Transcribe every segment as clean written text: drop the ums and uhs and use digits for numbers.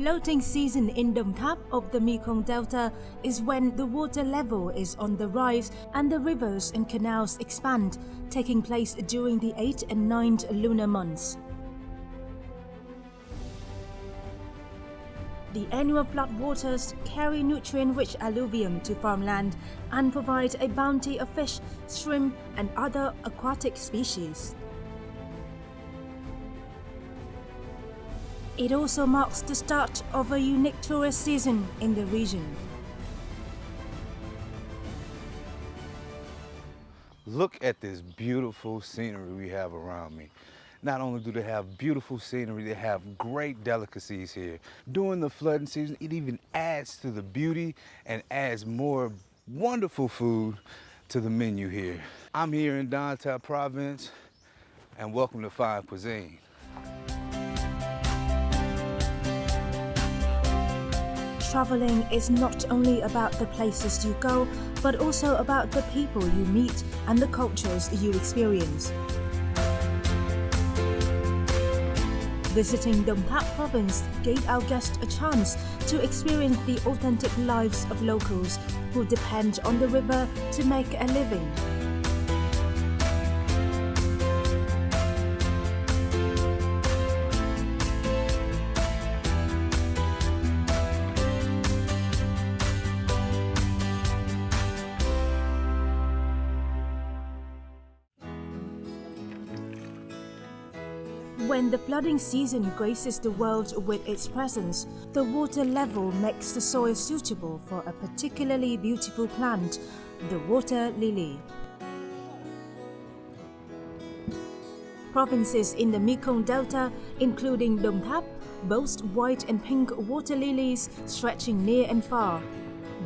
floating season in Đồng Tháp of the Mekong Delta is when the water level is on the rise and the rivers and canals expand, taking place during the 8th and 9th lunar months. The annual floodwaters carry nutrient-rich alluvium to farmland and provide a bounty of fish, shrimp, and other aquatic species. It also marks the start of a unique tourist season in the region. Look at this beautiful scenery we have around me. Not only do they have beautiful scenery, they have great delicacies here. During the flooding season, it even adds to the beauty and adds more wonderful food to the menu here. I'm here in Đồng Tháp province, and welcome to Fine Cuisine. Traveling is not only about the places you go, but also about the people you meet and the cultures you experience. Visiting Đồng Tháp province gave our guests a chance to experience the authentic lives of locals who depend on the river to make a living. When the flooding season graces the world with its presence, the water level makes the soil suitable for a particularly beautiful plant, the water lily. Provinces in the Mekong Delta, including Đồng Tháp, boast white and pink water lilies stretching near and far.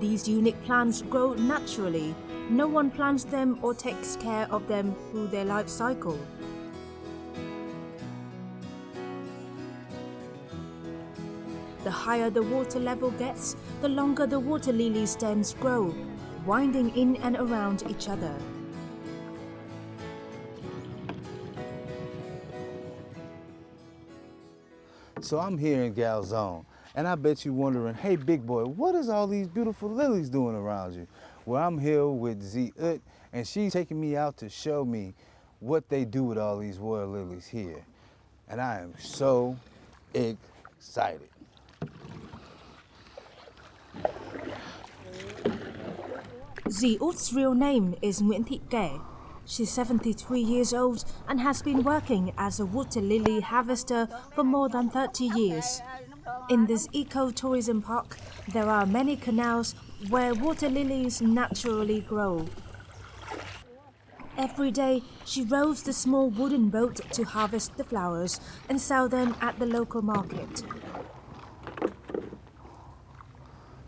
These unique plants grow naturally. No one plants them or takes care of them through their life cycle. The higher the water level gets, the longer the water lily stems grow, winding in and around each other. So I'm here in Galzone, and I bet you're wondering, hey big boy, what is all these beautiful lilies doing around you? Well, I'm here with Ut, and she's taking me out to show me what they do with all these water lilies here. And I am so excited. Ut's real name is Nguyễn. She's 73 years old and has been working as a water lily harvester for more than 30 years. In this eco-tourism park, there are many canals where water lilies naturally grow. Every day, she rows the small wooden boat to harvest the flowers and sell them at the local market.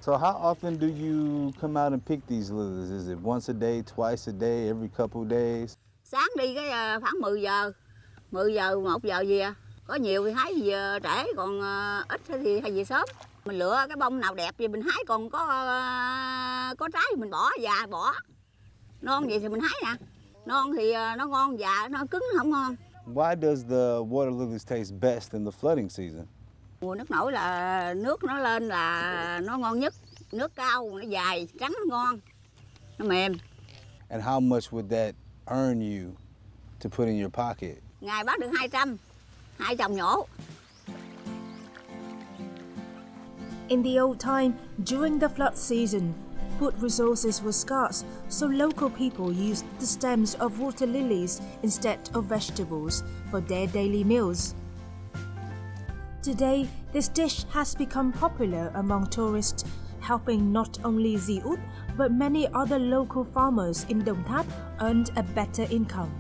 So how often do you come out and pick these lilies? Is it once a day, twice a day, every couple of days? Sáng đi cái khoảng 10 giờ, 1 giờ về. Có nhiều thì hái về trễ, còn ít thì hay về sớm. Mình lựa cái bông nào đẹp thì mình hái, còn có trái thì mình bỏ, già bỏ. Non vậy thì mình hái nè. Non thì nó ngon, già nó cứng không ngon. Why does the water lilies taste best in the flooding season? Mùa nước nổi là nước nó lên là nó ngon nhất. Nước cao, nó dài, trắng ngon, nó mềm. And how much would that earn you to put in your pocket? Ngày bán được 200, 2 chồng nhổ. In the old time, during the flood season, food resources were scarce, so local people used the stems of water lilies instead of vegetables for their daily meals. Today, this dish has become popular among tourists, helping not only Ut, but many other local farmers in Đồng Tháp earn a better income.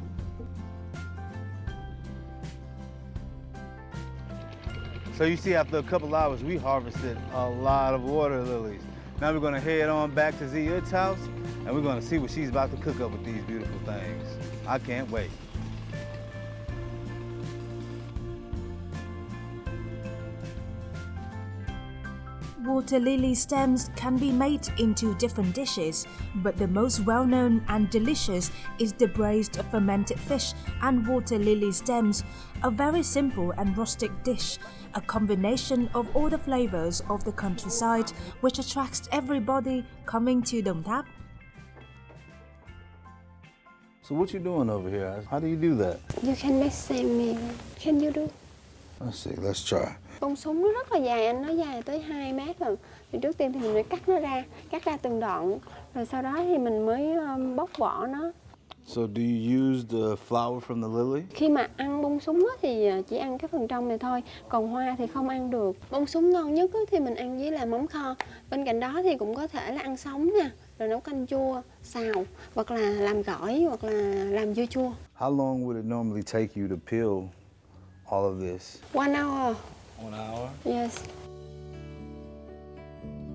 So you see, after a couple hours, we harvested a lot of water lilies. Now we're gonna head on back to Ut's house, and we're gonna see what she's about to cook up with these beautiful things. I can't wait. water lily stems can be made into different dishes, but the most well-known and delicious is the braised fermented fish and water lily stems, a very simple and rustic dish, a combination of all the flavors of the countryside which attracts everybody coming to Đồng Tháp. So what you doing over here? How do you do that? You can make same me. Can you do? Let's see, let's try. Bông súng nó rất là dài anh, nó dài tới 2 mét rồi. Thì trước tiên thì mình phải cắt ra từng đoạn. Rồi sau đó thì mình mới bóc vỏ nó. So do you use the flower from the lily? Khi mà ăn bông súng thì chỉ ăn cái phần trong này thôi, còn hoa thì không ăn được. Bông súng ngon nhất thì mình ăn với là mắm kho. Bên cạnh đó thì cũng có thể là ăn sống nha, rồi nấu canh chua, xào, hoặc là làm gỏi, hoặc là làm dưa chua. How long would it normally take you to peel all of this? 1 hour. 1 hour? Yes.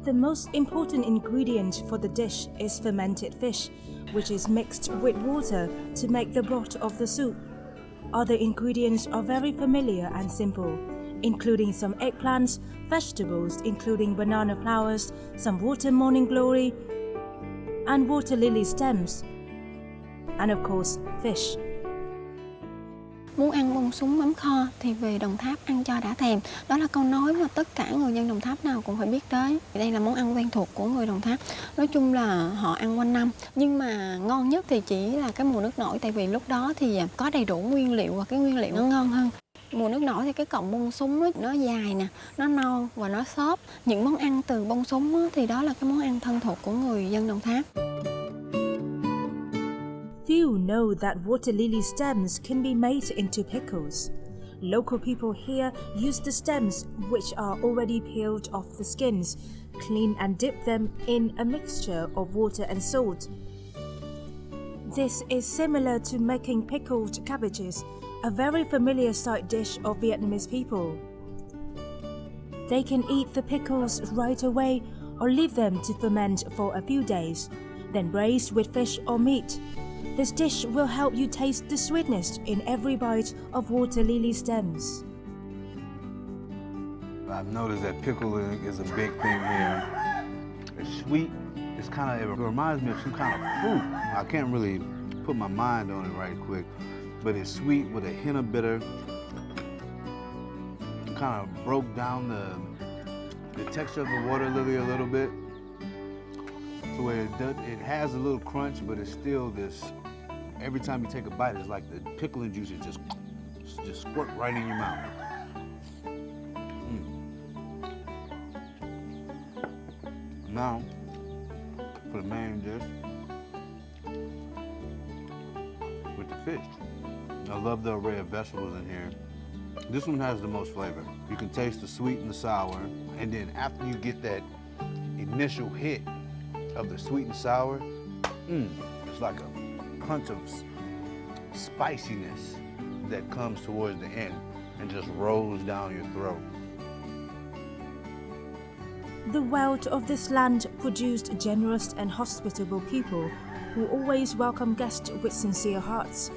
The most important ingredient for the dish is fermented fish, which is mixed with water to make the broth of the soup. Other ingredients are very familiar and simple, including some eggplants, vegetables including banana flowers, some water morning glory, and water lily stems, and of course, fish. Muốn ăn bông súng mắm kho thì về Đồng Tháp ăn cho đã thèm. Đó là câu nói mà tất cả người dân Đồng Tháp nào cũng phải biết tới. Đây là món ăn quen thuộc của người Đồng Tháp. Nói chung là họ ăn quanh năm. Nhưng mà ngon nhất thì chỉ là cái mùa nước nổi. Tại vì lúc đó thì có đầy đủ nguyên liệu và cái nguyên liệu nó ngon hơn. Mùa nước nổi thì cái cọng bông súng nó dài nè, nó non và nó xốp. Những món ăn từ bông súng thì đó là cái món ăn thân thuộc của người dân Đồng Tháp. Few know that water lily stems can be made into pickles. Local people here use the stems, which are already peeled off the skins, clean and dip them in a mixture of water and salt. This is similar to making pickled cabbages, a very familiar side dish of Vietnamese people. They can eat the pickles right away or leave them to ferment for a few days, then braise with fish or meat. This dish will help you taste the sweetness in every bite of water lily stems. I've noticed that pickling is a big thing here. It's sweet. It reminds me of some kind of fruit. I can't really put my mind on it right quick, but it's sweet with a hint of bitter. Kind of broke down the texture of the water lily a little bit. So it has a little crunch, but it's still this. Every time you take a bite, it's like the pickling juices just squirt right in your mouth. Now, for the main dish, with the fish. I love the array of vegetables in here. This one has the most flavor. You can taste the sweet and the sour, and then after you get that initial hit of the sweet and sour, it's like a punch of spiciness that comes towards the end and just rolls down your throat. The wealth of this land produced generous and hospitable people who always welcome guests with sincere hearts.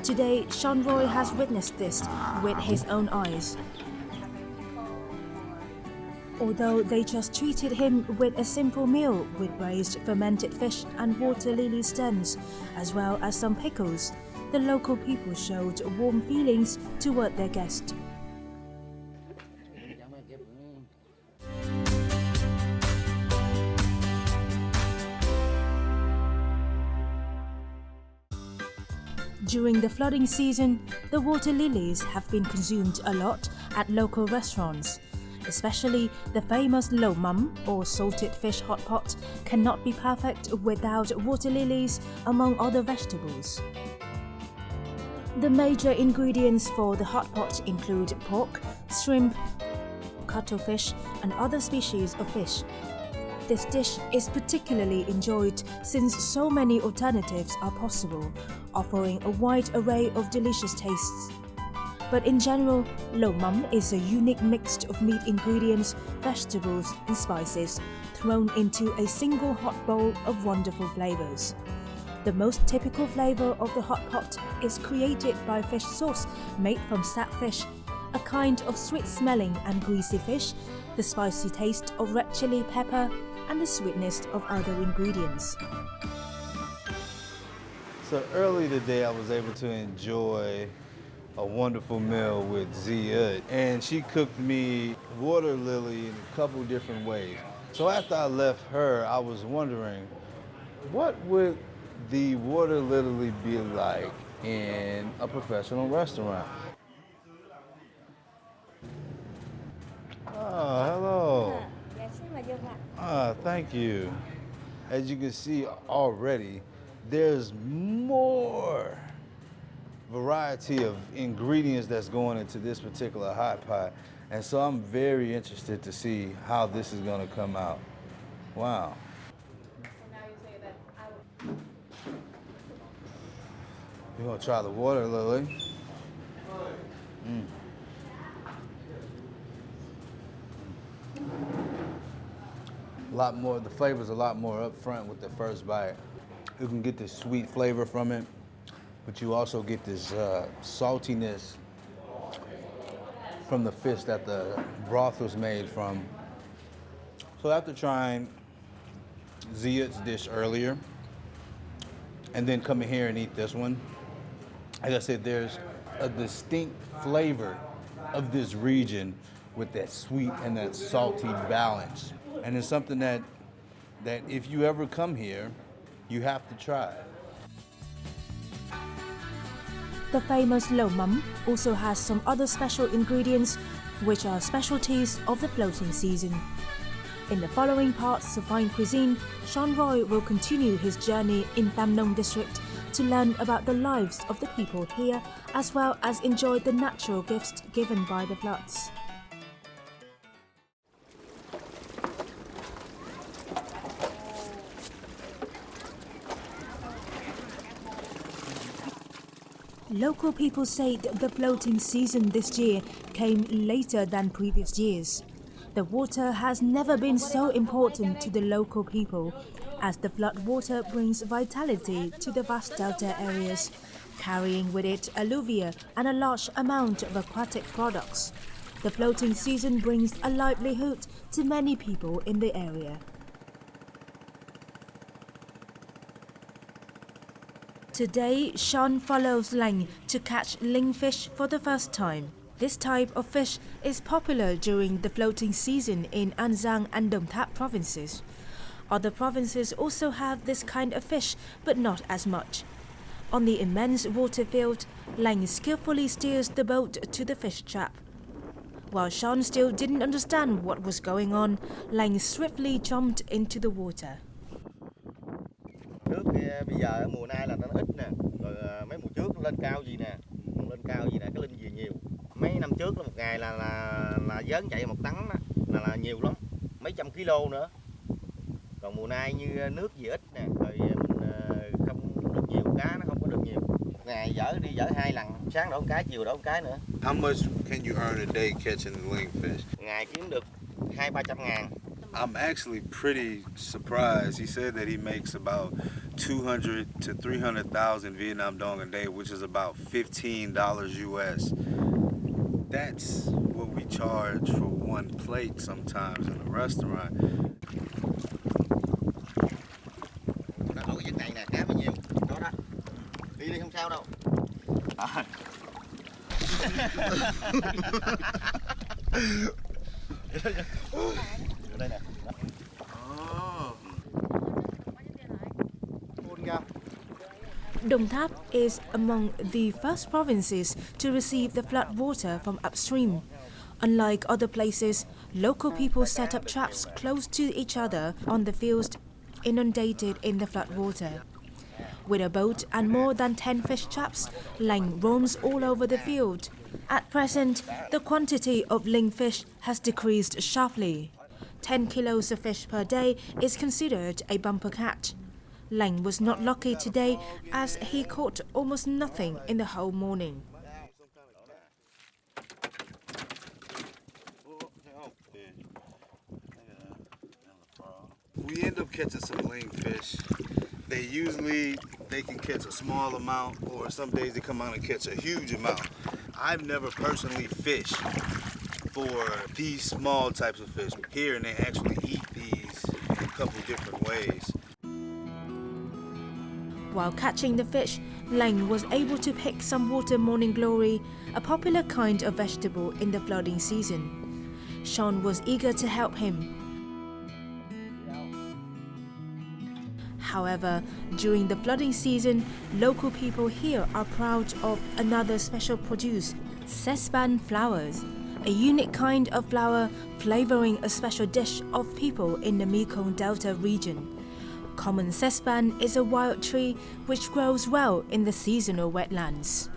Today, Roy has witnessed this with his own eyes. Although they just treated him with a simple meal with braised fermented fish and water lily stems, as well as some pickles, the local people showed warm feelings toward their guest. During the flooding season, the water lilies have been consumed a lot at local restaurants. Especially the famous lo mắm or salted fish hot pot cannot be perfect without water lilies among other vegetables. The major ingredients for the hot pot include pork, shrimp, cuttlefish and other species of fish. This dish is particularly enjoyed since so many alternatives are possible, offering a wide array of delicious tastes. But in general, lo mắm is a unique mix of meat ingredients, vegetables and spices thrown into a single hot bowl of wonderful flavors. The most typical flavor of the hot pot is created by fish sauce made from snap fish, a kind of sweet-smelling and greasy fish, the spicy taste of red chili pepper, and the sweetness of other ingredients. So early today, I was able to enjoy a wonderful meal with Zia, and she cooked me water lily in a couple different ways. So after I left her, I was wondering, what would the water lily be like in a professional restaurant? Oh, hello. Thank you. As you can see already, there's more variety of ingredients that's going into this particular hot pot. And so I'm very interested to see how this is going to come out. Wow. We're going to try the water lily. A lot more, the flavor's a lot more up front with the first bite. You can get this sweet flavor from it, but you also get this saltiness from the fish that the broth was made from. So after trying Zia's dish earlier, and then coming here and eat this one, like I said, there's a distinct flavor of this region with that sweet and that salty balance. And it's something that if you ever come here, you have to try. The famous lo mắm also has some other special ingredients, which are specialties of the floating season. In the following parts of fine cuisine, Sean Roy will continue his journey in Tam Nông district to learn about the lives of the people here, as well as enjoy the natural gifts given by the floods. Local people say that the floating season this year came later than previous years. The water has never been so important to the local people, as the flood water brings vitality to the vast delta areas, carrying with it alluvia and a large amount of aquatic products. The floating season brings a livelihood to many people in the area. Today, Sean follows Lang to catch ling fish for the first time. This type of fish is popular during the floating season in An Giang and Đồng Tháp provinces. Other provinces also have this kind of fish, but not as much. On the immense water field, Lang skillfully steers the boat to the fish trap. While Sean still didn't understand what was going on, Lang swiftly jumped into the water. Nước bây giờ mùa nay là nó ít nè, rồi mấy mùa trước lên cao gì nè, cái linh gì nhiều. Mấy năm trước là một ngày là vớn chạy 1 tấn đó, là nhiều lắm, mấy trăm kilo nữa. Còn mùa nay như nước gì ít nè, rồi mình không được nhiều, cá nó không có được nhiều. Một ngày đi dở 2 lần, sáng đổ 1 cái, chiều đổ 1 cái nữa. How much can you earn a day catching ling fish? Ngày kiếm được 200-300 ngàn. I'm actually pretty surprised. He said that he makes about 200 to 300,000 Vietnam dong a day, which is about $15 US. That's what we charge for one plate sometimes in a restaurant. Nó lội dưới này nè, cá bao nhiêu? Đó. Đi không sao đâu. Đây nè. Đồng Tháp is among the first provinces to receive the flood water from upstream. Unlike other places, local people set up traps close to each other on the fields inundated in the flood water. With a boat and more than 10 fish traps, Lang roams all over the field. At present, the quantity of ling fish has decreased sharply. 10 kilos of fish per day is considered a bumper catch. Lang was not lucky today as he caught almost nothing in the whole morning. We end up catching some ling fish. They can catch a small amount, or some days they come out and catch a huge amount. I've never personally fished for these small types of fish here, and they actually eat these in a couple different ways. While catching the fish, Lang was able to pick some water morning glory, a popular kind of vegetable in the flooding season. Sean was eager to help him. However, during the flooding season, local people here are proud of another special produce, sesban flowers, a unique kind of flower flavoring a special dish of people in the Mekong Delta region. Common sesban is a wild tree which grows well in the seasonal wetlands.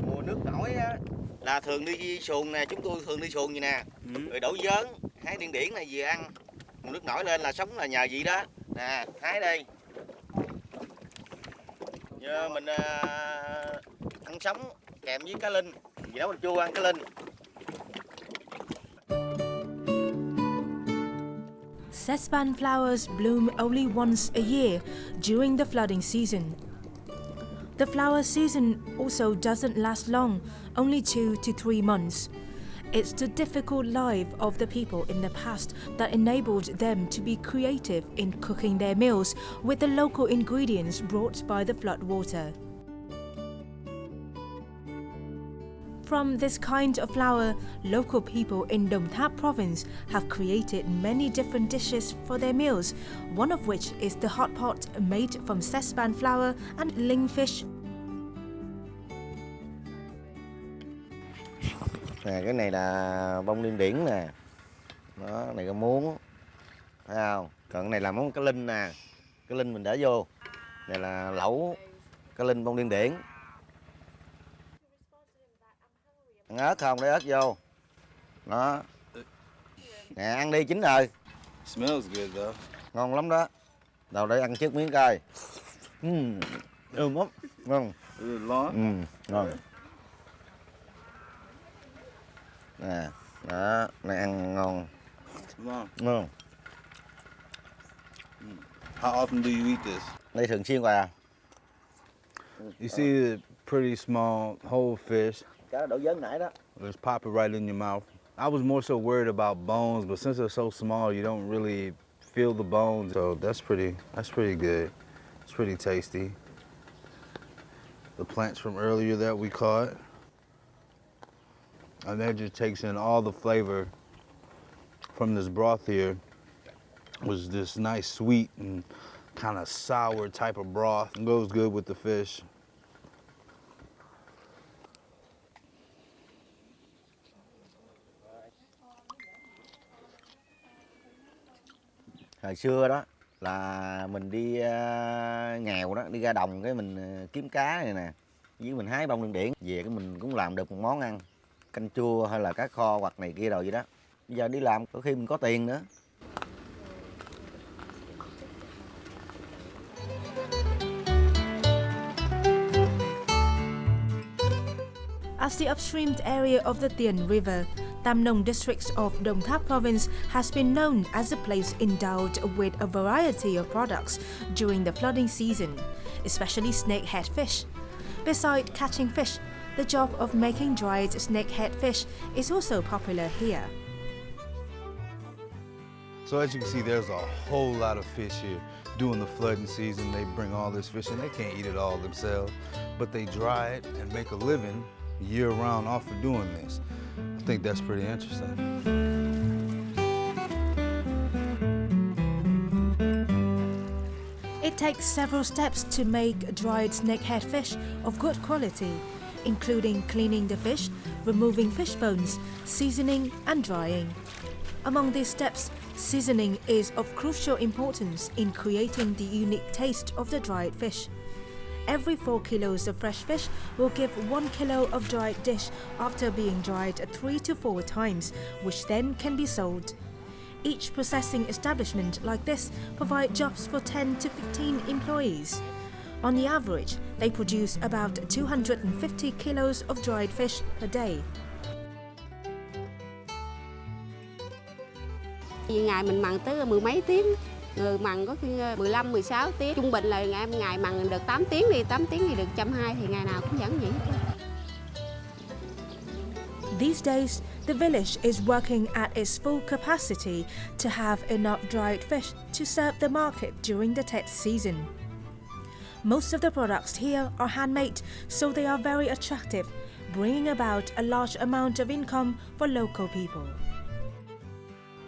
Mùa nước nổi á, là thường đi xuồng nè, chúng tôi thường đi xuồng vậy nè, rồi đổ vớn, hái điên điển này về ăn. Mùa nước nổi lên là sống là nhờ vậy đó, nè, hái đây. Giờ mình ăn sống kèm với cá linh, gì đó mình chua ăn cá linh. Sesban flowers bloom only once a year during the flooding season. The flower season also doesn't last long, only 2 to 3 months. It's the difficult life of the people in the past that enabled them to be creative in cooking their meals with the local ingredients brought by the flood water. From this kind of flour, local people in Đồng Tháp province have created many different dishes for their meals, one of which is the hot pot made from sesban flour and linh fish. Nè, cái này là bông điên điển nè, đó, này có muống, thấy không? Còn cái này là món cá linh nè, cá linh mình để vô, này là lẩu cá linh bông điên điển. Ăn ớt không, để ớt vô, đó, nè ăn đi chín rồi. Smells good though. Ngon lắm đó, đầu để ăn trước miếng coi. Lắm, ngon. Long? Ngon. Nè, đó, này ăn ngon. Long. Ngon. How often do you eat this? Đây thường xuyên hoài à. You see the pretty small whole fish. Cá đổ vớn nãy đó. Just pop it right in your mouth. I was more so worried about bones, but since they're so small, you don't really feel the bones. So that's pretty good. It's pretty tasty. The plants from earlier that we caught. And that just takes in all the flavor from this broth here. Was this nice sweet and kind of sour type of broth. It goes good with the fish. Hồi xưa đó là mình đi nghèo đó, đi ra đồng cái mình kiếm cá này nè, với mình hái bông điên điển về cái mình cũng làm được một món ăn, canh chua hay là cá kho hoặc này kia rồi vậy đó. Bây giờ đi làm có khi mình có tiền nữa. As the upstream area of the Điển River, Tam Nông district of Đồng Tháp province has been known as a place endowed with a variety of products during the flooding season, especially snakehead fish. Beside catching fish, the job of making dried snakehead fish is also popular here. So as you can see, there's a whole lot of fish here. During the flooding season, they bring all this fish and they can't eat it all themselves, but they dry it and make a living year-round off of doing this. I think that's pretty interesting. It takes several steps to make dried snakehead fish of good quality, including cleaning the fish, removing fish bones, seasoning and drying. Among these steps, seasoning is of crucial importance in creating the unique taste of the dried fish. Every 4 kilos of fresh fish will give 1 kilo of dried dish after being dried 3 to 4 times, which then can be sold. Each processing establishment like this provide jobs for 10 to 15 employees. On the average, they produce about 250 kilos of dried fish per day. Ngày mình mặn tới 10 mấy tiếng, người mặn có khi 15, 16 tiếng. Trung bình là ngày mặn được 8 tiếng đi, 8 tiếng thì được 120, thì ngày nào cũng vẫn vậy. These days, the village is working at its full capacity to have enough dried fish to serve the market during the Tết season. Most of the products here are handmade, so they are very attractive, bringing about a large amount of income for local people.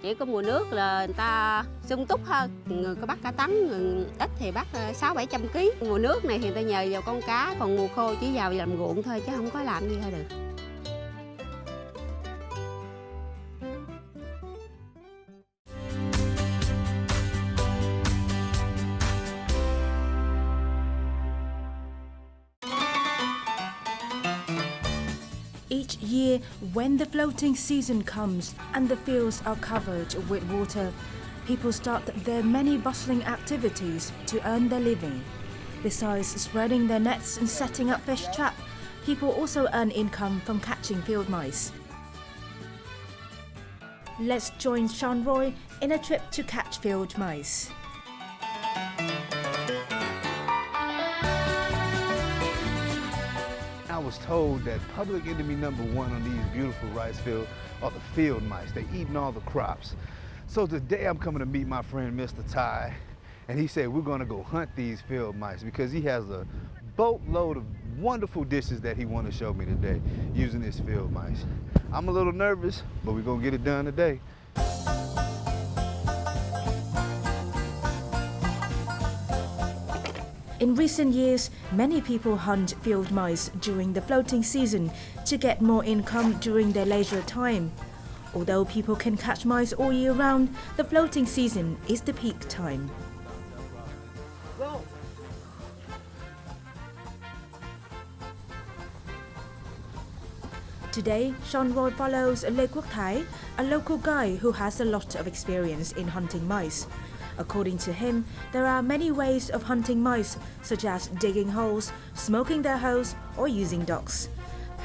Chỉ có mùa nước là người ta sung túc hơn, người có bắt cả tấn, người ít thì bắt 600-700 kg. Mùa nước này thì người ta nhờ vào con cá, còn mùa khô chỉ vào làm ruộng thôi chứ không có làm gì thôi được. Each year, when the floating season comes and the fields are covered with water, people start their many bustling activities to earn their living. Besides spreading their nets and setting up fish traps, people also earn income from catching field mice. Let's join Sean Roy in a trip to catch field mice. I was told that public enemy number one on these beautiful rice fields are the field mice. They're eating all the crops. So today I'm coming to meet my friend Mr. Ty, and he said we're gonna go hunt these field mice because he has a boatload of wonderful dishes that he wants to show me today using his field mice. I'm a little nervous, but we're gonna get it done today. In recent years, many people hunt field mice during the floating season to get more income during their leisure time. Although people can catch mice all year round, the floating season is the peak time. Today, Sean Roy follows Lê Quốc Thái, a local guy who has a lot of experience in hunting mice. According to him, there are many ways of hunting mice, such as digging holes, smoking their holes, or using dogs.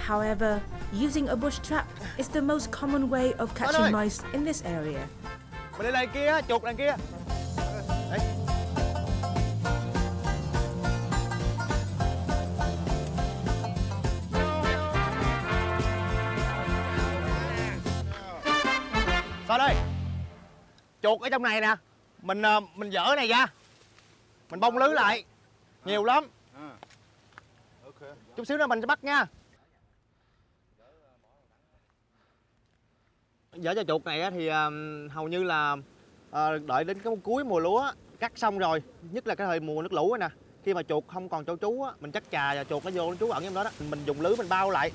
However, using a bush trap is the most common way of catching mice in this area. Mình đi đằng kia, chuột đằng kia. Đấy. Sao đây? Chuột ở trong này nè. Mình dỡ này ra. Mình bông lưới lại. Nhiều lắm. Chút xíu nữa mình sẽ bắt nha. Dỡ cho chuột này thì hầu như là đợi đến cái cuối mùa lúa cắt xong rồi, nhất là cái thời mùa nước lũ nè, khi mà chuột không còn chỗ trú á, mình chắc chà và chuột nó vô nó trú ẩn trong đó đó, mình dùng lưới mình bao lại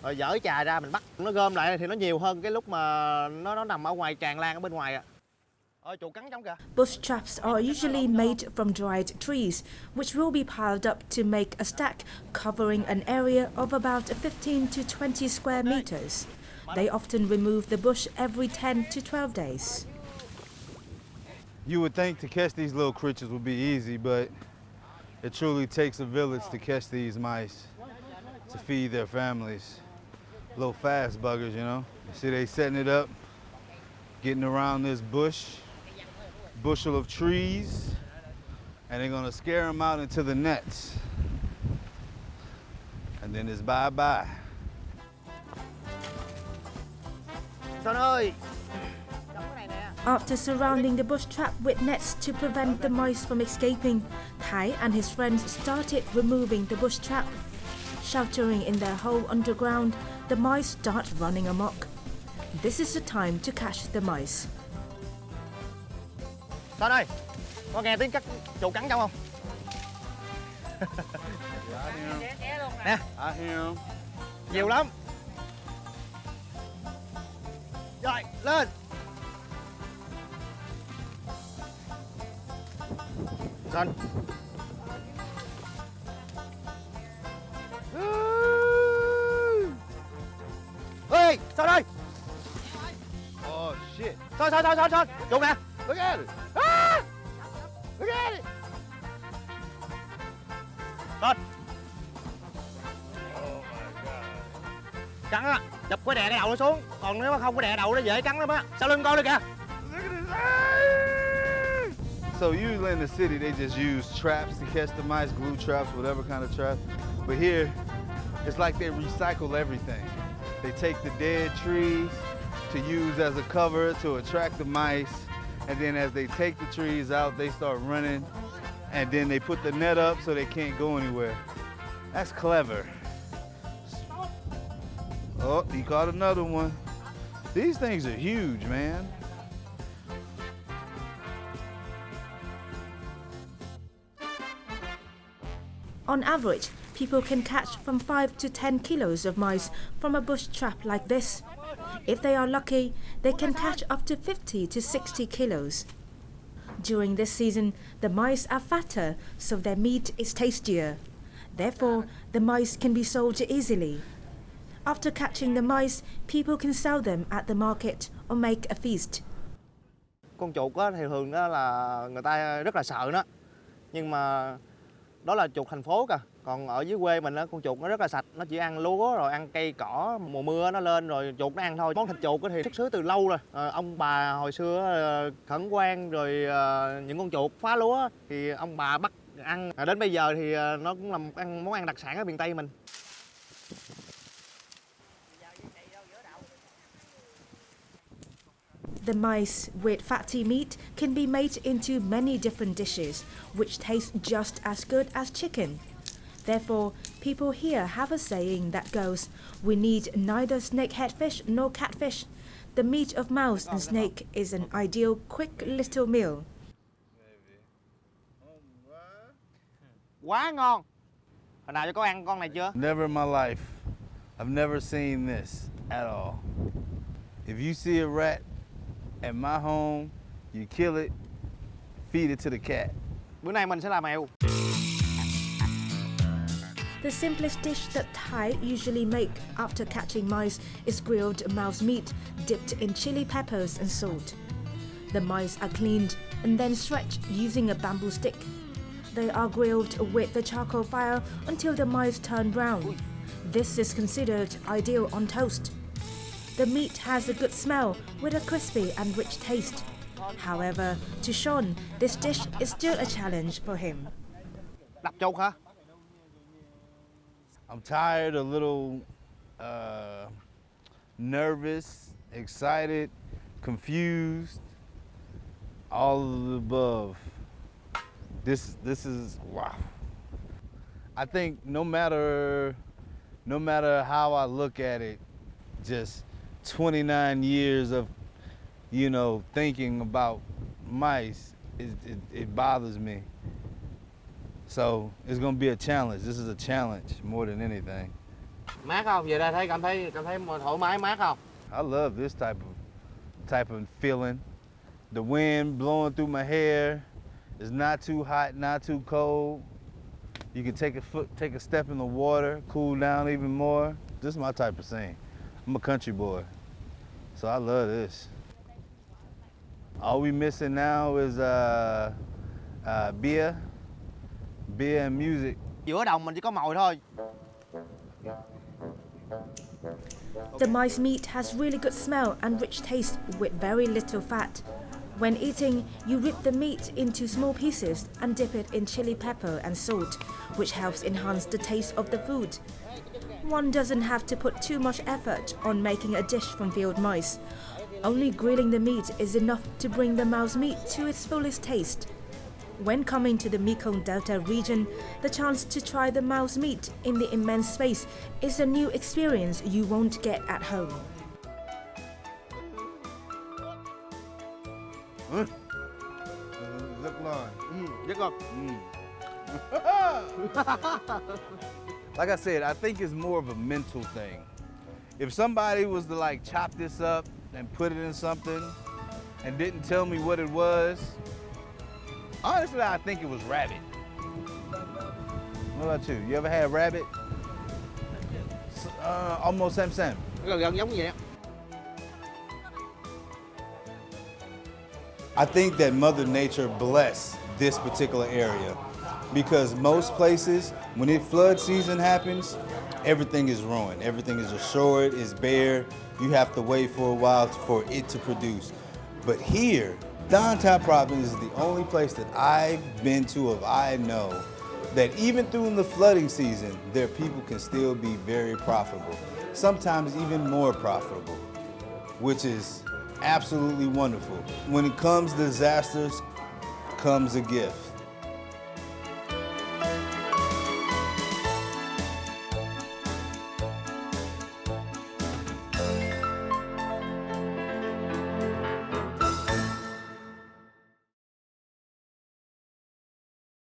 rồi dỡ chà ra mình bắt, nó gom lại thì nó nhiều hơn cái lúc mà nó nằm ở ngoài tràn lan ở bên ngoài. Chuột cắn trong kìa. Bush traps are usually made from dried trees, which will be piled up to make a stack covering an area of about 15 to 20 square meters. They often remove the bush every 10 to 12 days. You would think to catch these little creatures would be easy, but it truly takes a village to catch these mice, to feed their families. Little fast buggers, you know. You see they setting it up, getting around this bushel of trees, and they're gonna scare them out into the nets. And then it's bye-bye. Son ơi! After surrounding the bush trap with nets to prevent the mice from escaping, Thái and his friends started removing the bush trap. Sheltering in their hole underground, the mice start running amok. This is the time to catch the mice. Son ơi! Có nghe tiếng chuột cắn trong không? Nè! Nhiều lắm! Rồi, lên! Son! Ê! Son ơi! Oh shit! Son! Chuột nè! Look at it! Ah! Look at it! Son! Cắn á, chụp cái đè cái đầu nó xuống, còn nếu mà không có đè đầu nó dễ cắn lắm á. Sau lưng coi được kìa. So usually in the city they just use traps to catch the mice, glue traps, whatever kind of trap. But here, it's like they recycle everything. They take the dead trees to use as a cover to attract the mice. And then as they take the trees out, they start running. And then they put the net up so they can't go anywhere. That's clever. Oh, he caught another one. These things are huge, man. On average, people can catch from 5 to 10 kilos of mice from a bush trap like this. If they are lucky, they can catch up to 50 to 60 kilos. During this season, the mice are fatter, so their meat is tastier. Therefore, the mice can be sold easily. After catching the mice, people can sell them at the market or make a feast. Con chuột á, thì thường đó là người ta rất là sợ nó. Nhưng mà đó là chuột thành phố kìa. Còn ở dưới quê mình á, con chuột nó rất là sạch. Nó chỉ ăn lúa rồi ăn cây cỏ. Mùa mưa nó lên rồi chuột nó ăn thôi. Món thịt chuột thì xuất xứ từ lâu rồi. Ông bà hồi xưa khẩn hoang rồi những con chuột phá lúa thì ông bà bắt ăn. Đến bây giờ thì nó cũng là một món ăn đặc sản ở miền Tây mình. The mice with fatty meat can be made into many different dishes, which taste just as good as chicken. Therefore, people here have a saying that goes, "We need neither snakehead fish nor catfish. The meat of mouse and snake is an ideal quick little meal." Quá ngon. Hồi nào cho có ăn con này chưa? Never in my life. I've never seen this at all. If you see a rat at my home, you kill it, feed it to the cat. Bữa nay mình sẽ làm mèo. The simplest dish that Thai usually make after catching mice is grilled mouse meat dipped in chili peppers and salt. The mice are cleaned and then stretched using a bamboo stick. They are grilled with the charcoal fire until the mice turn brown. This is considered ideal on toast. The meat has a good smell with a crispy and rich taste. However, to Sean, this dish is still a challenge for him. Đập chuột hả? I'm tired, a little nervous, excited, confused, all of the above. This is wow. I think no matter how I look at it, just 29 years of, thinking about mice, it bothers me. So it's gonna be a challenge. This is a challenge more than anything. Mát không? Về đây cảm thấy thoải mái, mát không? I love this type of feeling. The wind blowing through my hair. It's not too hot, not too cold. You can take a step in the water, cool down even more. This is my type of scene. I'm a country boy, so I love this. All we missing now is beer and music. Giữa đồng mình chỉ có mồi thôi. The mice meat has really good smell and rich taste with very little fat. When eating, you rip the meat into small pieces and dip it in chili pepper and salt, which helps enhance the taste of the food. One doesn't have to put too much effort on making a dish from field mice. Only grilling the meat is enough to bring the mouse meat to its fullest taste. When coming to the Mekong Delta region, the chance to try the mouse meat in the immense space is a new experience you won't get at home. Rất ngon. Rất ngon. Like I said, I think it's more of a mental thing. If somebody was to chop this up and put it in something and didn't tell me what it was, honestly, I think it was rabbit. What about you? You ever had rabbit? Almost same. Gần giống vậy. I think that Mother Nature blessed this particular area because most places, when flood season happens, everything is ruined. Everything is assured, is bare. You have to wait for a while for it to produce. But here, Đồng Tháp province is the only place that I've been to of I know that even through the flooding season, their people can still be very profitable. sometimes even more profitable, which is absolutely wonderful. When it comes to disasters, comes a gift.